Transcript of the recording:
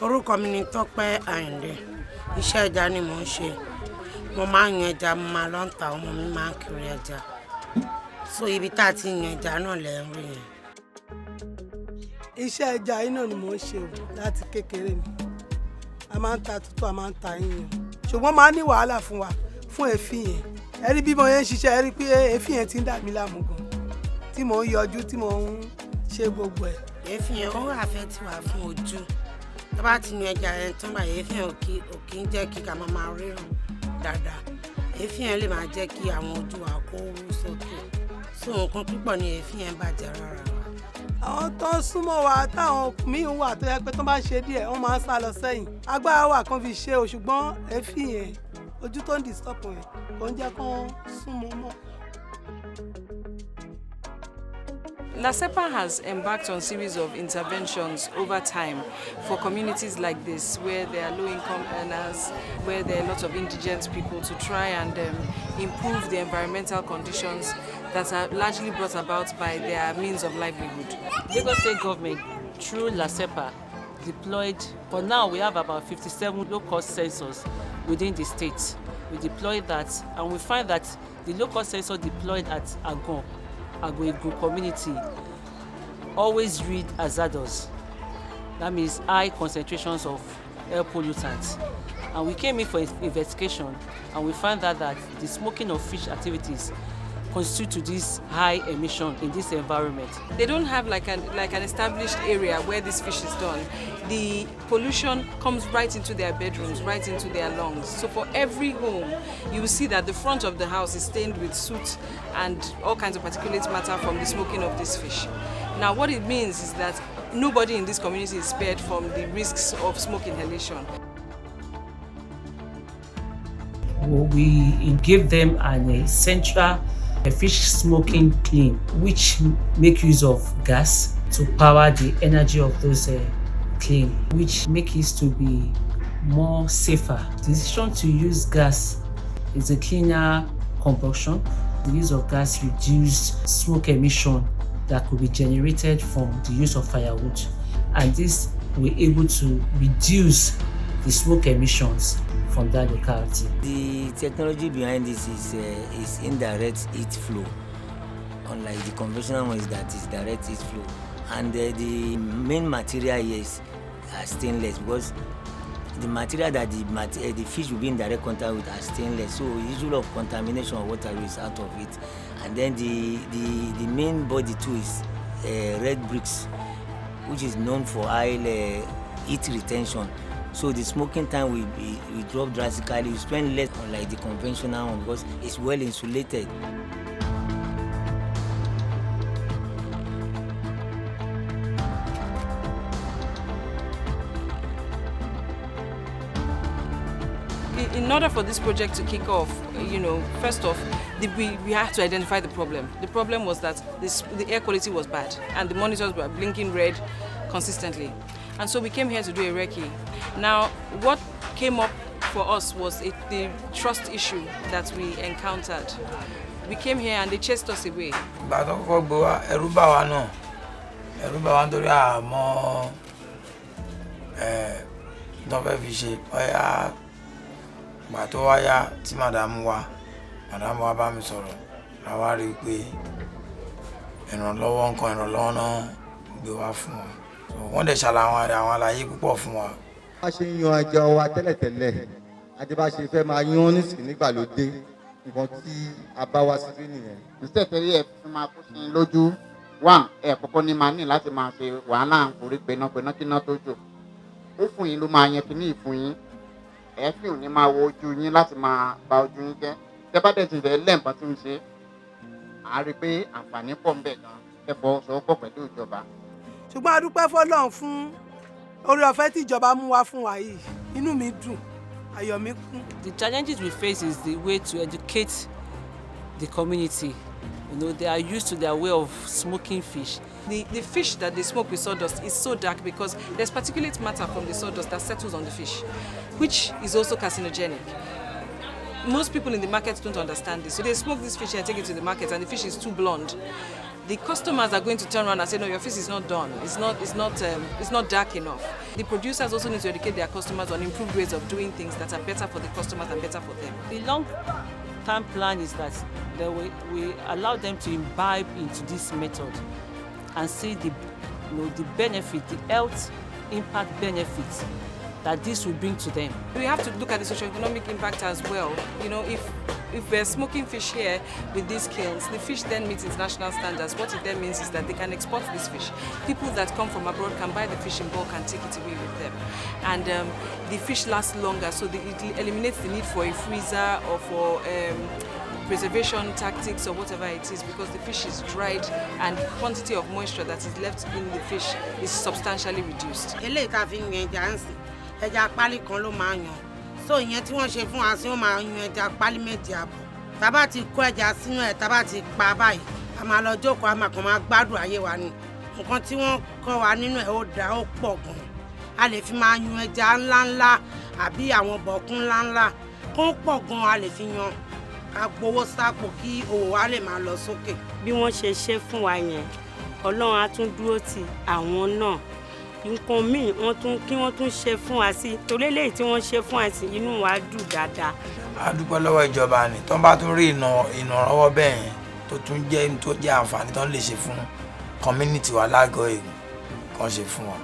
Orúkọ mi ni Tọ́pẹ́ Àyìndé. Iṣẹ́ ẹja ni mò ń ṣe. Mo máa ń yan ẹja, mo máa lọ ń ta, ọmọ mi máa ń kiri ẹja. So ibi tá a ti yan ẹja náà lẹ ń rí yẹn. Iṣẹ́ ẹja yìí náà ni mò ń ṣe o láti kékeré mi. A máa ń ta tútù, a máa ń ta yíyan. Ṣùgbọ́n máa ń ní wàhálà fún wa fún èéfín yẹn. Ẹ rí bí mo yẹn ń ṣiṣẹ́, ẹ rí pé èéfín yẹn ti ń dà mí láàmú gan. Tí mò ń yọjú, tí mò ń ṣe gbogbo ẹ̀. Èéfín yẹn ó wà fẹ́ tí wà fún ojú. Tó bá ti yan ẹja yẹn tán báyìí, èéfín yẹn ò kí ń jẹ́ kí ká máa ríran dáadáa. Èéfín yẹn lè máa jẹ́ kí àwọn ojú wa kó wú sókè. So nǹkan púpọ̀ ni èéfín yẹn bàjẹ́ rárá wa. Àwọn tó ń súnmọ́ wa táwọn míì wà tó yẹ pé tó bá ń ṣe díẹ̀ wọ́n máa ń sá lọ sẹ́yìn. Agbára wà kan fi ṣe o, ṣùgbọ́n èéfín yẹn ojú tó ń disturb yẹn kò ń jẹ́ kó súnmọ́ mọ́. LASEPA has embarked on a series of interventions over time for communities like this, where there are low-income earners, where there are lots of indigent people, to try and improve the environmental conditions that are largely brought about by their means of livelihood. Lagos State Government, through LASEPA, deployed, for now we have about 57 low-cost sensors within the state. We deployed that, and we find that the low-cost sensor deployed at Ago-Egun community always read hazardous. That means high concentrations of air pollutants. And we came in for investigation, and we found that the smoking of fish activities constitute to this high emission in this environment. They don't have like an established area where this fish is done. The pollution comes right into their bedrooms, right into their lungs. So for every home, you will see that the front of the house is stained with soot and all kinds of particulate matter from the smoking of this fish. Now what it means is that nobody in this community is spared from the risks of smoke inhalation. We give them an central fish smoking kiln, which make use of gas to power the energy of those kiln, which make it to be more safer. The decision to use gas is a cleaner combustion. The use of gas reduced smoke emission that could be generated from the use of firewood, and this we're able to reduce the smoke emissions from that locality. The technology behind this is indirect heat flow, unlike the conventional one is that is direct heat flow. And the main material here is stainless, because the material that the fish will be in direct contact with are stainless, so the issue of contamination of water is out of it. And then the main body too is red bricks, which is known for high heat retention. So the smoking time will drop drastically. You spend less on like the conventional one because it's well insulated. In order for this project to kick off, first off, we had to identify the problem. The problem was that the air quality was bad and the monitors were blinking red consistently. And so we came here to do a recce. Now, what came up for us was the trust issue that we encountered. We came here and they chased us away. Wọ́n dẹ̀ ṣàlàyé àwọn àlàyé púpọ̀ fún wa. A ṣe ń yan ẹja wa tẹ́lẹ̀tẹ́lẹ̀, àti bá ṣe fẹ́ máa yan nísìnyí nígbàlódé, nǹkan tí a bá wá síbí nìyẹn. Ìṣe tẹ̀lé ẹ̀ fi máa kó sí lójú wà ẹ̀ kọ́kọ́ ní máa ní láti máa ṣe wàhálà àǹkórí pẹ̀nàpẹ̀nà kí náà tó jò. Ó fún yín ló máa yan kíní ìfún yín. Ẹ fi òní máa wo ojú yín láti máa ba ojú yín jẹ́. Tẹ́ bá dẹ̀ ti rẹ̀ lẹ́ǹkan tí ń ṣe, à á rí pé àǹfààní pọ̀ ń bẹ gan. Ẹ fọwọ́ sọ pọ̀ pẹ̀lú ìjọba. Ṣùgbọ́n a dúpẹ́ f'Ọlọ́run fún oore ọ̀fẹ́ tí ìjọba mú wá fún wa yìí. Inú mi dùn, ayọ̀ mi kún. The challenges we face is the way to educate the community. They are used to their way of smoking fish. The fish that they smoke with sawdust is so dark because there's particulate matter from the sawdust that settles on the fish, which is also carcinogenic. Most people in the market don't understand this. So they smoke this fish and take it to the market and the fish is too blonde. the customers are going to turn around and say, no, your fish is not done. It's not dark enough. The producers also need to educate their customers on improved ways of doing things that are better for the customers and better for them. The long-term plan is that we allow them to imbibe into this method and see the benefit, the health impact benefits that this will bring to them. We have to look at the socio-economic impact as well. If we're smoking fish here with these kilns, the fish then meets international standards. What it then means is that they can export this fish. People that come from abroad can buy the fish in bulk and take it away with them. And the fish lasts longer, so it eliminates the need for a freezer or for preservation tactics or whatever it is, because the fish is dried and the quantity of moisture that is left in the fish is substantially reduced. Ẹja pálí kan ló máa yan, so ìyẹn tí wọ́n ṣe fún wa sí wọ́n máa yan ẹja pálí méjì àbọ̀. Tá bá ti kó ẹja sínú ẹ̀, tá bá ti pa báyìí, a máa lọ jókòó, a máa kàn máa gbádùn ayé wa ni. Nǹkan tí wọ́n kọ́ wa nínú ẹ̀ ó dá ó pọ̀ gan. A lè fi máa yan ẹja ńláńlá àbí àwọn bọ̀kún ńláńlá kó pọ̀ gan, a lè fi yan ká gbowó sápò kí òwò wa lè máa lọ sókè. Bí wọ́n ṣe ṣe fún wa yẹn, Ọlọ́run á tún dúró ti àwọn náà. Nǹkan míì kí wọ́n tún ṣe fún wa sí, torí eléyìí tí wọ́n ṣe fún wa sí inú wa dùn dáadáa. A dúpẹ́ lọ́wọ́ ìjọba ni tó bá tún rí ìrànlọ́wọ́ bẹ́ẹ̀ yẹn tó jẹ́ àǹfààní tó lè ṣe fún community wa Ago-Egun kan ṣe fún wa.